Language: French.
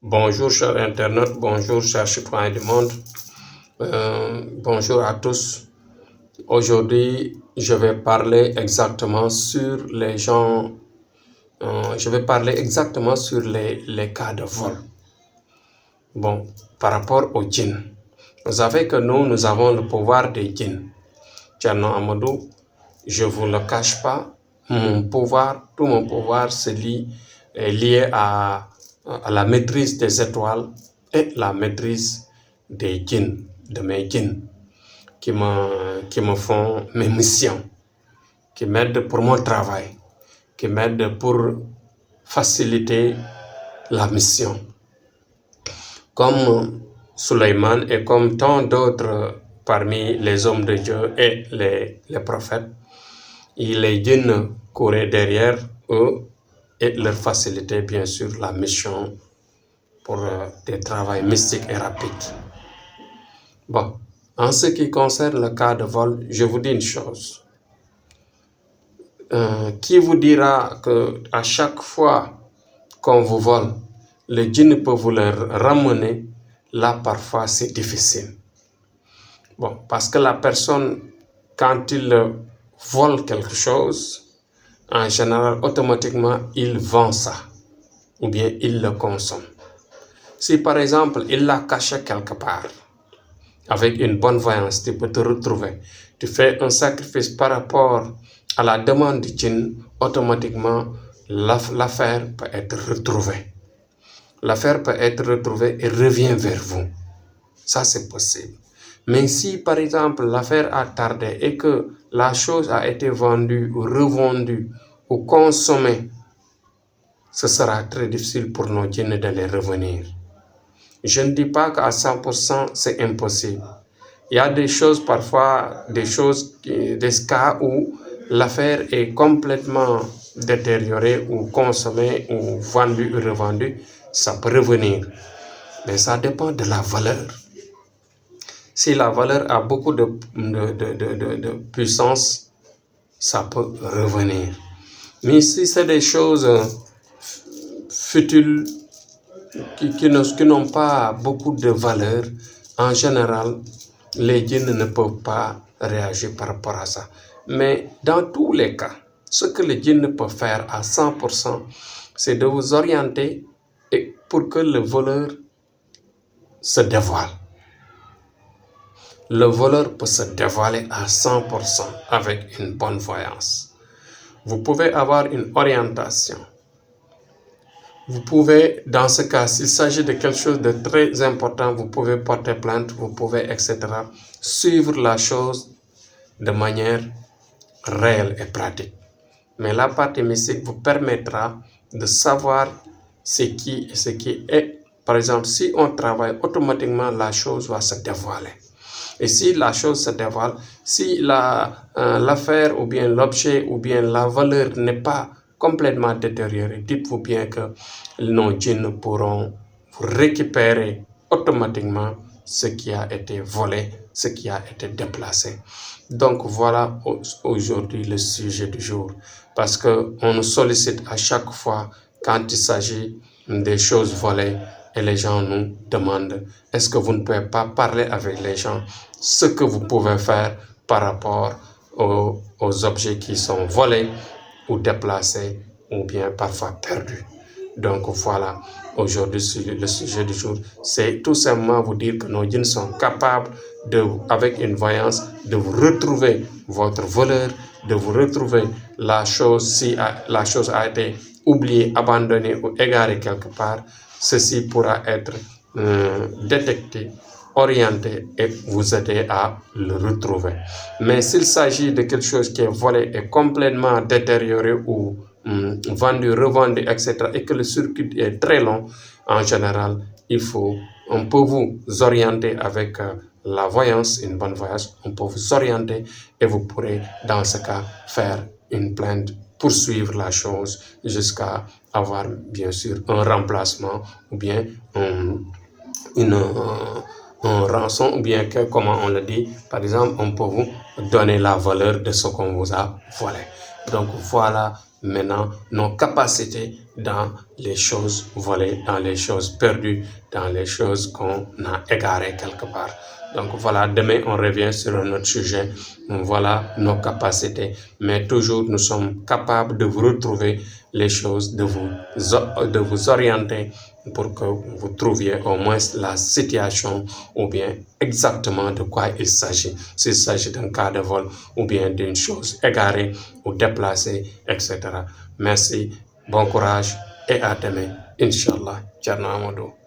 Bonjour chers internautes, bonjour chers citoyens du monde, bonjour à tous. Aujourd'hui, je vais parler exactement sur les gens, je vais parler exactement sur les cas de vol. Bon, par rapport aux djinns, vous savez que nous avons le pouvoir des djinns. Thierno Amadou, je ne vous le cache pas, tout mon pouvoir est lié à la maîtrise des étoiles et la maîtrise des djinns, de mes djinns, qui me font mes missions, qui m'aident pour mon travail, qui m'aident pour faciliter la mission. Comme Suleiman et comme tant d'autres parmi les hommes de Dieu et les prophètes, les djinns couraient derrière eux et leur faciliter bien sûr la mission pour des travaux mystiques et rapides. Bon, en ce qui concerne le cas de vol, je vous dis une chose. Qui vous dira que à chaque fois qu'on vous vole, le djinn peut vous le ramener, là parfois c'est difficile. Bon, parce que la personne, quand il vole quelque chose, en général, automatiquement, il vend ça, ou bien il le consomme. Si par exemple, il l'a caché quelque part, avec une bonne voyance, tu peux te retrouver. Tu fais un sacrifice par rapport à la demande du djinn, automatiquement, l'affaire peut être retrouvée. L'affaire peut être retrouvée et revient vers vous. Ça, c'est possible. Mais si, par exemple, l'affaire a tardé et que la chose a été vendue ou revendue ou consommée, ce sera très difficile pour nos djinns d'aller revenir. Je ne dis pas qu'à 100% c'est impossible. Il y a des choses parfois, des cas où l'affaire est complètement détériorée ou consommée ou vendue ou revendue, ça peut revenir. Mais ça dépend de la valeur. Si la valeur a beaucoup de puissance, ça peut revenir. Mais si c'est des choses futiles, qui n'ont pas beaucoup de valeur, en général, les djinns ne peuvent pas réagir par rapport à ça. Mais dans tous les cas, ce que les djinns peuvent faire à 100%, c'est de vous orienter et pour que le voleur se dévoile. Le voleur peut se dévoiler à 100% avec une bonne voyance. Vous pouvez avoir une orientation. Vous pouvez, dans ce cas, s'il s'agit de quelque chose de très important, vous pouvez porter plainte, vous pouvez, etc. Suivre la chose de manière réelle et pratique. Mais la partie mystique vous permettra de savoir ce qui est. Par exemple, si on travaille, automatiquement, la chose va se dévoiler. Et si la chose se dévoile, si l'affaire ou bien l'objet ou bien la valeur n'est pas complètement détériorée, dites-vous bien que nos djinns pourront récupérer automatiquement ce qui a été volé, ce qui a été déplacé. Donc voilà aujourd'hui le sujet du jour, parce qu'on nous sollicite à chaque fois quand il s'agit des choses volées et les gens nous demandent est-ce que vous ne pouvez pas parler avec les gens ce que vous pouvez faire par rapport aux objets qui sont volés ou déplacés ou bien parfois perdus. Donc voilà, aujourd'hui le sujet du jour, c'est tout simplement vous dire que nos djinns sont capables avec une voyance, de vous retrouver votre voleur, de vous retrouver la chose, si la chose a été oubliée, abandonnée ou égarée quelque part. Ceci pourra être détecté, orienté et vous aider à le retrouver. Mais s'il s'agit de quelque chose qui est volé et complètement détérioré ou vendu, revendu, etc., et que le circuit est très long, en général, on peut vous orienter avec la voyance, une bonne voyance, on peut vous orienter et vous pourrez, dans ce cas, faire une plainte, poursuivre la chose jusqu'à avoir, bien sûr, un remplacement ou bien un rançon, ou bien que, comment on le dit, par exemple, on peut vous donner la valeur de ce qu'on vous a volé. Donc voilà maintenant nos capacités dans les choses volées, dans les choses perdues, dans les choses qu'on a égarées quelque part. Donc voilà, demain on revient sur un autre sujet. Voilà nos capacités, mais toujours nous sommes capables de vous retrouver les choses, de vous orienter pour que vous trouviez au moins la situation ou bien exactement de quoi il s'agit. S'il s'agit d'un cas de vol ou bien d'une chose égarée ou déplacée, etc. Merci, bon courage et à demain, Inch'Allah. Thierno Amadou.